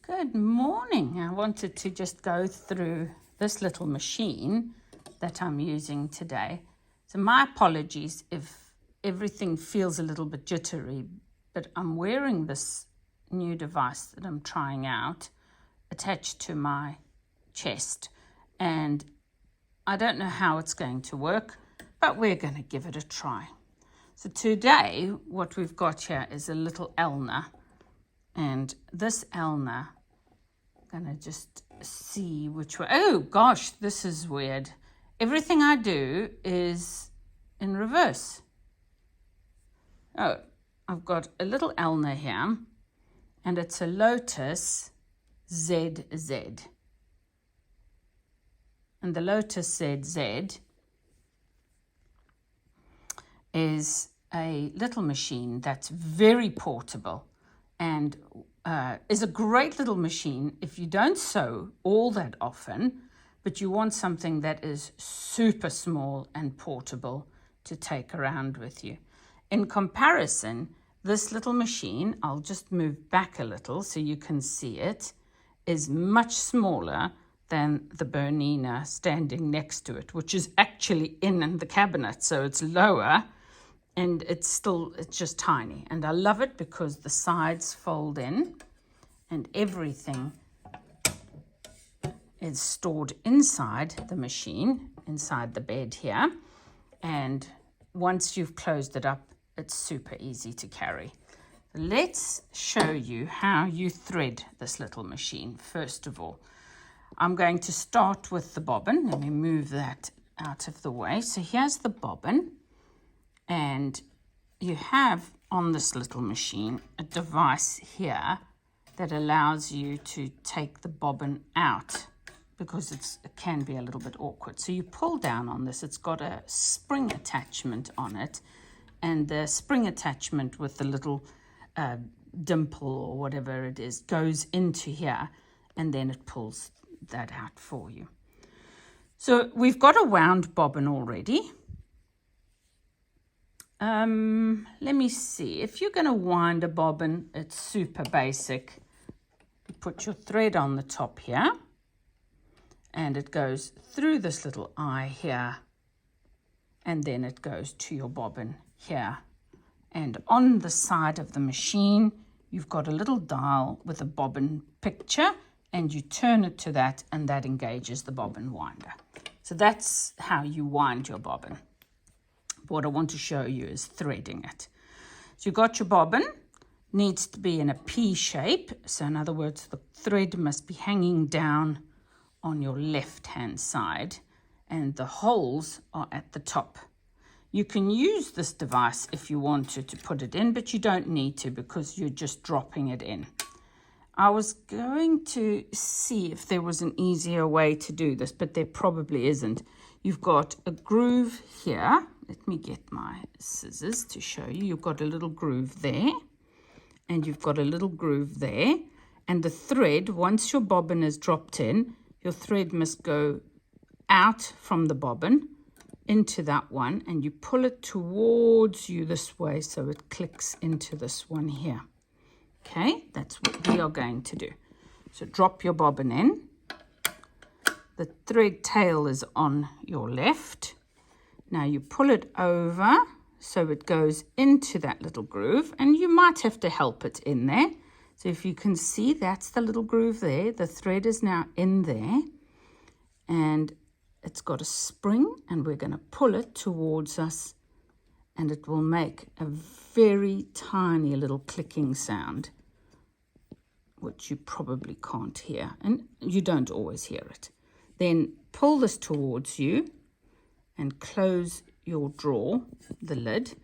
Good morning. I wanted to just go through this little machine that I'm using today. So my apologies if everything feels a little bit jittery, but I'm wearing this new device that I'm trying out attached to my chest, and I don't know how it's going to work, but we're going to give it a try. So today what we've got here is a little Elna, and this Elna, I'm going to just see which way. Oh gosh, this is weird. Everything I do is in reverse. Oh, I've got a little Elna here, and it's a Lotus ZZ. And the Lotus ZZ is a little machine that's very portable and is a great little machine if you don't sew all that often, but you want something that is super small and portable to take around with you. In comparison, this little machine, I'll just move back a little so you can see it, is much smaller than the Bernina standing next to it, which is actually in the cabinet, so it's lower. And it's just tiny. And I love it because the sides fold in and everything is stored inside the machine, inside the bed here. And once you've closed it up, it's super easy to carry. Let's show you how you thread this little machine. First of all, I'm going to start with the bobbin. Let me move that out of the way. So here's the bobbin. And you have on this little machine a device here that allows you to take the bobbin out because it can be a little bit awkward. So you pull down on this. It's got a spring attachment on it, and the spring attachment with the little dimple or whatever it is goes into here, and then it pulls that out for you. So we've got a wound bobbin already. Let me see. If you're going to wind a bobbin, it's super basic. You put your thread on the top here, and it goes through this little eye here, and then it goes to your bobbin here. And on the side of the machine, you've got a little dial with a bobbin picture, and you turn it to that, and that engages the bobbin winder. So that's how you wind your bobbin. What I want to show you is threading it. So you've got your bobbin, needs to be in a P shape. So in other words, the thread must be hanging down on your left-hand side, and the holes are at the top. You can use this device if you wanted to put it in, but you don't need to because you're just dropping it in. I was going to see if there was an easier way to do this, but there probably isn't. You've got a groove here. Let me get my scissors to show you. You've got a little groove there, and you've got a little groove there. And the thread, once your bobbin is dropped in, your thread must go out from the bobbin into that one, and you pull it towards you this way so it clicks into this one here. Okay, that's what we are going to do. So drop your bobbin in. The thread tail is on your left. Now you pull it over so it goes into that little groove, and you might have to help it in there. So if you can see, that's the little groove there. The thread is now in there, and it's got a spring, and we're going to pull it towards us, and it will make a very tiny little clicking sound, which you probably can't hear, and you don't always hear it. Then pull this towards you and close your drawer, the lid,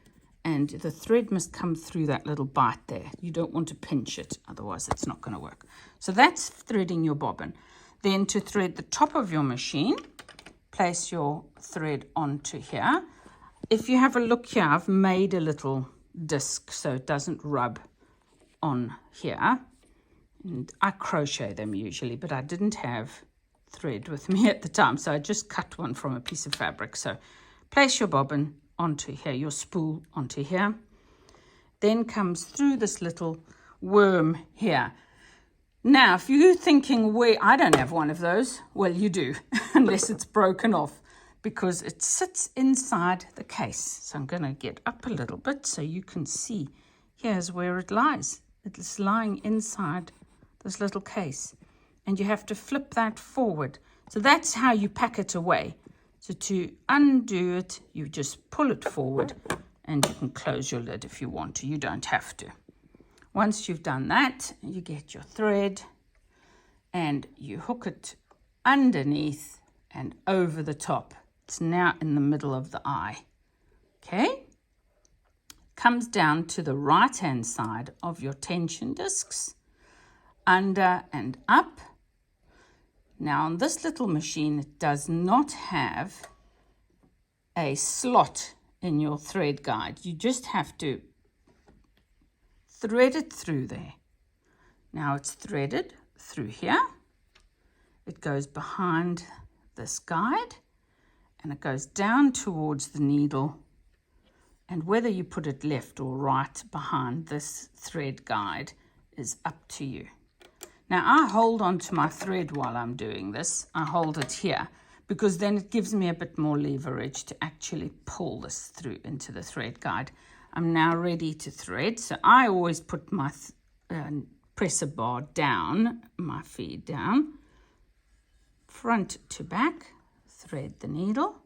and the thread must come through that little bite there. You don't want to pinch it, otherwise it's not going to work. So that's threading your bobbin. Then to thread the top of your machine, place your thread onto here. If you have a look here, I've made a little disc so it doesn't rub on here. And I crochet them usually, but I didn't have thread with me at the time, so I just cut one from a piece of fabric. So place your bobbin onto here, your spool onto here, then comes through this little worm here. Now, if you're thinking, I don't have one of those, well, you do, unless it's broken off, because it sits inside the case. So I'm going to get up a little bit so you can see. Here's where it lies. It's lying inside this little case, and you have to flip that forward. So that's how you pack it away. So to undo it, you just pull it forward, and you can close your lid if you want to. You don't have to. Once you've done that, you get your thread and you hook it underneath and over the top. It's now in the middle of the eye. Okay? Comes down to the right-hand side of your tension discs, under and up. Now on this little machine, it does not have a slot in your thread guide. You just have to thread it through there. Now it's threaded through here. It goes behind this guide and it goes down towards the needle, and whether you put it left or right behind this thread guide is up to you. Now I hold on to my thread while I'm doing this. I hold it here because then it gives me a bit more leverage to actually pull this through into the thread guide. I'm now ready to thread, so I always put my presser bar down, my feed down, front to back, thread the needle.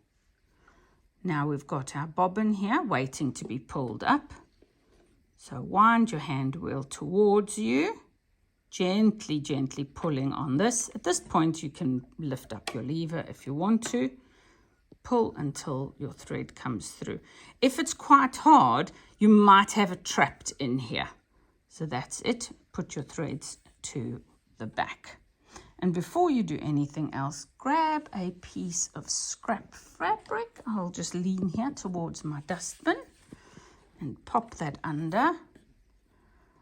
Now we've got our bobbin here waiting to be pulled up. So wind your hand wheel towards you, gently, gently pulling on this. At this point you can lift up your lever if you want to. Pull until your thread comes through. If it's quite hard, you might have it trapped in here. So that's it. Put your threads to the back. And before you do anything else, grab a piece of scrap fabric. I'll just lean here towards my dustbin and pop that under.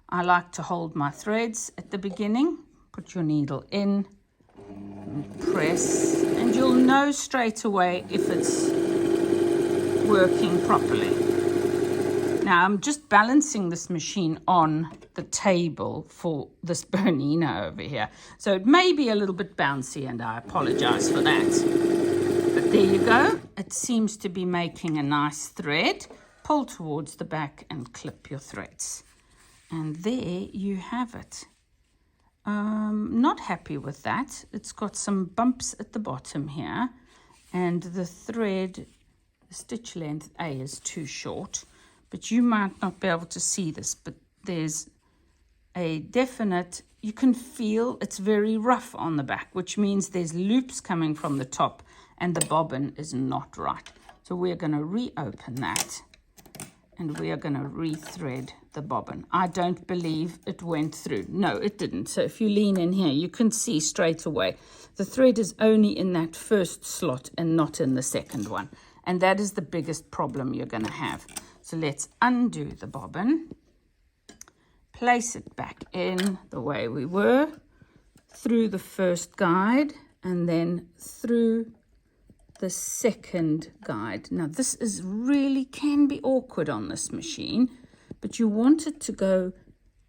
I like to hold my threads at the beginning. Put your needle in and press, and you'll know straight away if it's working properly. Now I'm just balancing this machine on the table for this Bernina over here, so it may be a little bit bouncy and I apologize for that, but there you go. It seems to be making a nice thread. Pull towards the back and clip your threads, and there you have it. Not happy with that. It's got some bumps at the bottom here, and the thread, the stitch length A is too short, but you might not be able to see this, but there's a definite, you can feel it's very rough on the back, which means there's loops coming from the top and the bobbin is not right. So we're going to reopen that and we are going to rethread the bobbin. I don't believe it went through. No, it didn't. So if you lean in here, you can see straight away the thread is only in that first slot and not in the second one. And that is the biggest problem you're going to have. So let's undo the bobbin, place it back in the way we were, through the first guide and then through the second guide. Now this is really can be awkward on this machine, but you want it to go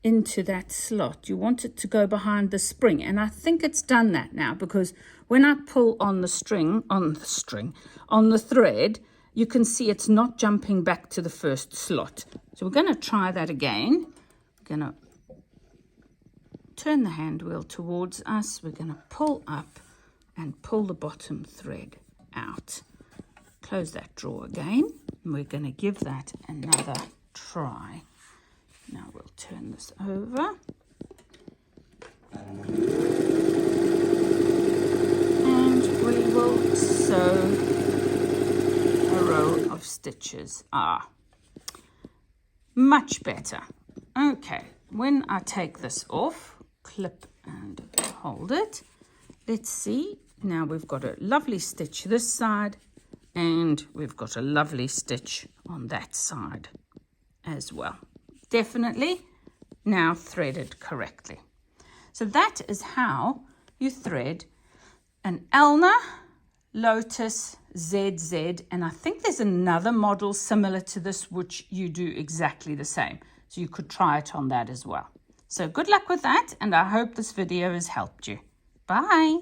into that slot. You want it to go behind the spring, and I think it's done that now, because when I pull on the thread, you can see it's not jumping back to the first slot. So we're going to try that again. We're going to turn the hand wheel towards us. We're going to pull up and pull the bottom thread out. Close that drawer again, and we're going to give that another try. Now we'll turn this over. And we will sew a row of stitches. Much better. Okay, when I take this off, clip and hold it. Let's see. Now we've got a lovely stitch this side, and we've got a lovely stitch on that side as well. Definitely now threaded correctly. So that is how you thread an Elna Lotus ZZ, and I think there's another model similar to this which you do exactly the same. So you could try it on that as well. So good luck with that, and I hope this video has helped you. Bye.